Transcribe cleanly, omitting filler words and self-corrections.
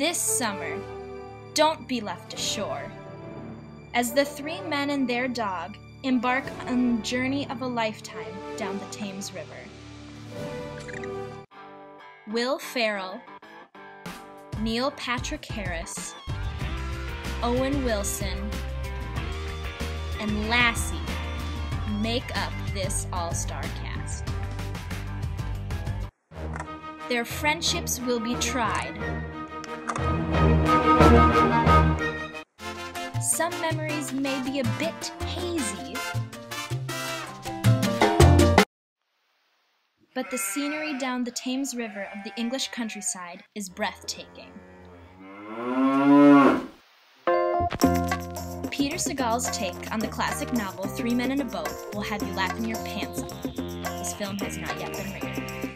This summer, don't be left ashore. As the three men and their dog embark on the journey of a lifetime down the Thames River. Will Ferrell, Neil Patrick Harris, Owen Wilson, and Lassie make up this all-star cast. Their friendships will be tried. Some memories may be a bit hazy, but the scenery down the Thames River of the English countryside is breathtaking. Peter Segal's take on the classic novel Three Men in a Boat will have you laughing your pants off. This film has not yet been rated.